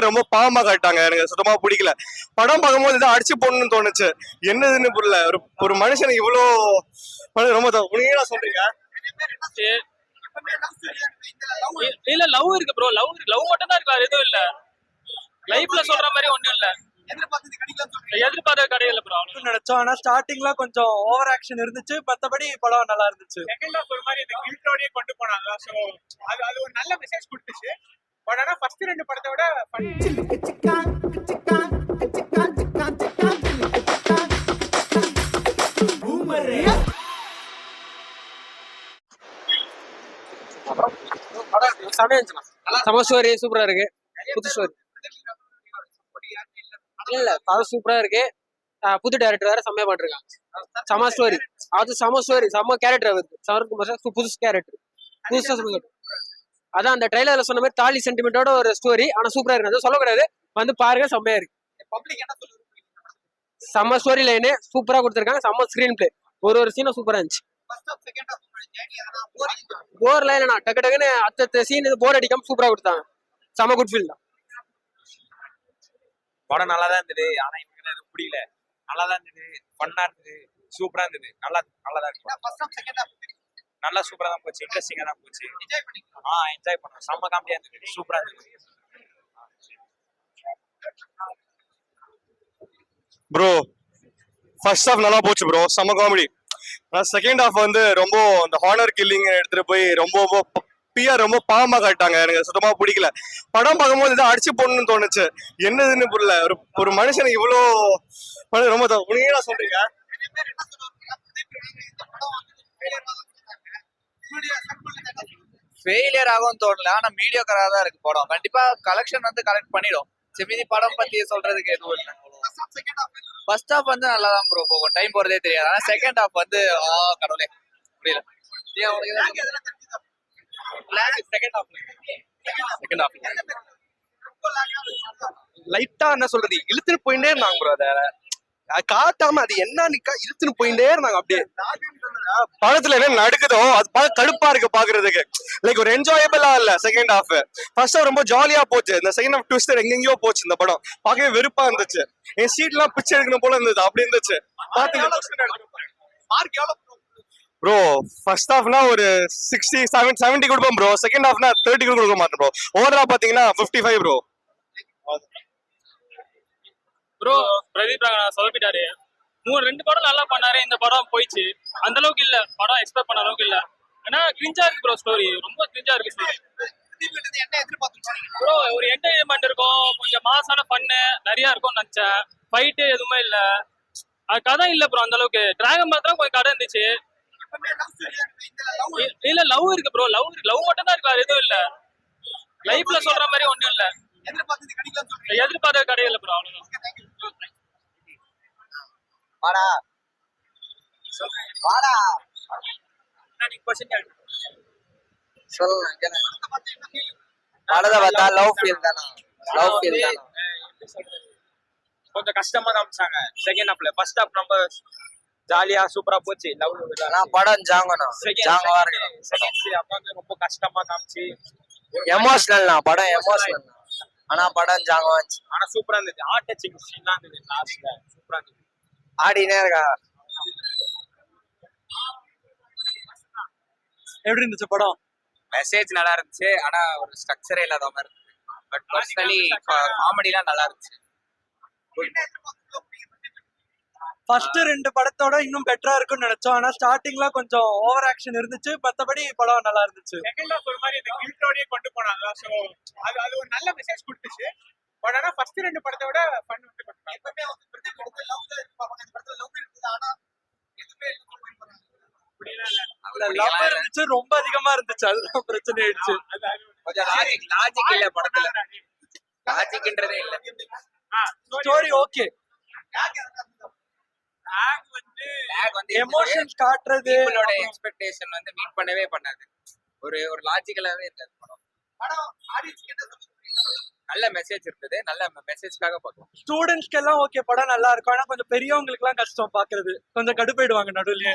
ரொம்ப பாவமா காட்டாங்க. எனக்கு சுத்தமா பிடிக்கல. படம் பார்க்கும்போது இதை அடிச்சு போடணும்னு தோணுச்சு. என்னதுன்னு புரியல. ஒரு மனுஷனுக்கு இவ்வளோ ரொம்ப உண்மையா சொல்றீங்க. இல்ல லவ் இருக்கு ப்ரோ. லவ் மட்டும் தான் இருக்கு, எதுவும் இல்ல. லைஃப்ல சொல்ற மாதிரி ஒண்ணும் இல்ல. எதிர்பார்த்த கடையில ப்ரோ நினைச்சோம். ஆனா ஸ்டார்டிங்ல கொஞ்சம் ஓவர் ஆக்ஷன் இருந்துச்சு. மத்தபடி படம் நல்லா இருந்துச்சு. செகண்ட் ஹாஃப் ஒரு மாதிரி இந்த கில்ட்டோடயே கொண்டு போனாங்க. சோ அது ஒரு நல்ல மெசேஜ் கொடுத்துச்சு. பட் ஆனா ஃபர்ஸ்ட் ரெண்டு படத்தை விட சம ஸ்டோரி சூப்பரா இருக்கு. புது ஸ்டோரி இல்ல படம் சூப்பரா இருக்கு. புது டைரக்டர் வேற செம்மையா பண்ணிருக்காங்க. சம ஸ்டோரி, அது சம ஸ்டோரி, செம்ம கேரக்டர் வருது. சவர்க்கு புதுசு கேரக்டர், புதுசா சொல்லுங்க. அதான் அந்த ட்ரைலர்ல சொன்ன மாதிரி தாலி சென்டிமெண்டோட ஒரு ஸ்டோரி. ஆனா சூப்பரா இருக்கு, அது சொல்லக்கூடாது. வந்து பாருங்க, செம்மையா இருக்கு. செம்ம ஸ்டோரி லைனு சூப்பரா கொடுத்துருக்காங்க. செம்ம ஸ்கிரீன் பிளே, ஒரு சீனும் சூப்பரா இருந்துச்சு. போர் லைன் டக்கு டக்குன்னு அத்த சீன் போர் அடிக்காம சூப்பரா கொடுத்தாங்க. செம்ம குட் ஃபீல் தான். படம் நல்லா தான் இருந்தது. ஆனா எனக்கு புரியல. நல்லா தான் இருந்தது, ஃபன்னா இருந்தது, சூப்பரா இருந்தது. நல்லா தான் இருக்கு. நல்லா சூப்பரா தான் போச்சு, இன்ட்ரெஸ்டிங்கா தான் போச்சு. என்ஜாய் பண்ணோம். செம்ம காமெடியா இருந்தது, சூப்பரா இருந்தது. ப்ரோ ஃபர்ஸ்ட் ஹாஃப் நல்லா போச்சு ப்ரோ, செம்ம காமெடி. செகண்ட் ஹாஃப் வந்து ரொம்ப அந்த ஹானர் கில்லிங் எடுத்துட்டு போய் ரொம்ப பிஆர் ரொம்ப பாவமா காட்டாங்க. எனக்கு சுத்தமா பிடிக்கல. படம் பார்க்கும்போது இதை அடிச்சு போடணும்னு தோணுச்சு. என்னதுன்னு புரியல. ஒரு மனுஷனுக்கு இவ்வளோ ரொம்ப உண்மையா சொல்றீங்க. ஃபெயிலியர் ஆகும்னு தோணல. ஆனா மீடியோக்கரா தான் இருக்கு படம். கண்டிப்பா கலெக்ஷன் வந்து கலெக்ட் பண்ணிடும். மீதி படம் பத்தி சொல்றதுக்கு எதுவும் இல்லை. ஃபர்ஸ்ட் ஹாஃப் வந்து நல்லா தான் ப்ரோ போகும், டைம் போறதே தெரியாது. ஆனா செகண்ட் ஹாஃப் வந்து கடவுளே புரியல. லைட்டா என்ன சொல்றது, இழுத்துட்டு போயிட்டே இருந்தாங்க ப்ரோ. அதை காட்டாம அது என்னன்னு இழுத்துட்டு போயிட்டே இருந்தாங்க. அப்படியே படத்துல என்ன நடக்குதோ அது பார்க்க கடுப்பா இருக்கு பாக்குறதுக்கு. லைக் ஒரு என்ஜாயபிளா இல்ல செகண்ட் ஹாஃப். ஃபர்ஸ்ட் ஹாஃப் ரொம்ப ஜாலியா போச்சு. இந்த செகண்ட் ஹாஃப் ட்விஸ்டர் எங்கெங்கயோ போச்சு. இந்த படம் பார்க்கவே வெறுப்பா இருந்துச்சு. என் சீட் எல்லாம் பிச்சை எடுக்கணும் போல இருந்தது, அப்படி இருந்துச்சு. ப்ரோ ஃபர்ஸ்ட் ஹாஃப்னா ஒரு 60-70 கொடுப்போம் ப்ரோ. செகண்ட் ஹாஃப்னா 30 கொடுக்க மாட்டேன் ப்ரோ. ஓவரா பாத்தீங்கன்னா 55 ப்ரோ. ப்ரோ பிரதீப் சொதப்பிட்டாரு. ரெண்டு படம் நல்லா பண்ணாரு, இந்த படம் போயிடுச்சு. அந்த அளவுக்கு இல்ல படம், எக்ஸ்பெக்ட் பண்ண அளவுக்கு இல்ல. ஆனா கிரிஞ்சா இருக்கு ப்ரோ, ஸ்டோரி ரொம்ப கிரிஞ்சா இருக்கு ஸ்டோரி ப்ரோ. ஒரு என்டர்டைன்மெண்ட் இருக்கும், கொஞ்சம் மாசான பண்ணு நிறைய இருக்கும் நினைச்சேன். ஃபைட்டு எதுவுமே இல்ல, அது கதை இல்ல ப்ரோ அந்த அளவுக்கு. டிராகன் பார்த்தா கொஞ்சம் கதை இருந்துச்சு. இல்ல லவ் இருக்கு ப்ரோ. லவ் மட்டும் தான் இருக்கு, எதுவும் இல்ல. லைஃப்ல சொல்ற மாதிரி ஒண்ணும் இல்ல. எதிர்பார்த்த கடையில ப்ரோ, அவ்வளவுதான். வாடா வாடா சொல்லுங்க. படத்தை பார்த்தா லவ் ஃபீல் தானா? லவ் ஃபீல் தானா? கொஞ்சம் கஷ்டமா காமிச்சாங்க செகண்ட் ஹாஃப்ல. ஃபர்ஸ்ட் ஹாஃப் நம்ம ஜாலியா சூப்பரா போச்சு. லவ் படம் ஜாங்கனா ஜாங்கவா இருக்கு. செகண்ட் ஹாஃப் வந்து ரொம்ப கஷ்டமா காமிச்சு எமோஷனல்னா படம் எமோஷனல். ஆனா படம் ஜாங்கவா இருந்துச்சு. ஆனா சூப்பரா இருந்துச்சு. ஹார்ட் டச்சிங் சீன்லாம் இருந்தது லாஸ்ட்ல, சூப்பரா இருந்துச்சு. ஆடினே இருக்கா. எப்படி இருந்துச்சு படம்? மெசேஜ் நல்லா இருந்துச்சு. ஆனா ஒரு ஸ்ட்ரக்சரே இல்லாத மாதிரி இருந்துச்சு. பட் பர்சனலி காமெடிலாம் நல்லா இருந்துச்சு. ஃபர்ஸ்ட் ரெண்டு படத்தோட இன்னும் பெட்டரா இருக்கும்னு நினைச்சோம். ஆனா ஸ்டார்டிங்ல கொஞ்சம் ஓவர் ஆக்ஷன் இருந்துச்சு. மத்தபடி படம் நல்லா இருந்துச்சு. செகண்ட் ஹாஃப் ஒரு மாதிரி இந்த கில்ட்டோடயே கொண்டு போனாங்க. சோ அது ஒரு நல்ல மெசேஜ் கொடுத்துச்சு. பட் ஆனா ஃபர்ஸ்ட் ரெண்டு படத்தை விட ஃபன் வந்து லவ் இருந்துச்சு, ரொம்ப அதிகமா இருந்துச்சு. அதுதான் பிரச்சனை ஆயிடுச்சு. கொஞ்சம் லாஜிக் இல்ல படத்துல. லாஜிக்ன்றதே இல்ல. ஸ்டோரி ஓகே, எமோஷன்ஸ் காட்டுறது உங்களோட எக்ஸ்பெக்டேஷன் வந்து மீட் பண்ணவே பண்ணாது. ஒரு லாஜிக்கலாவே இருந்தது படம். நல்ல மெசேஜ் இருந்தது. நல்ல மெசேஜ்க்காக பார்த்தோம். ஸ்டூடெண்ட்ஸ்க்கு எல்லாம் ஓகே, படம் நல்லா இருக்கும். ஆனா கொஞ்சம் பெரியவங்களுக்கு எல்லாம் கஷ்டம் பாக்குறது. கொஞ்சம் கடுப்பாயிடுவாங்க நடுவுலயே.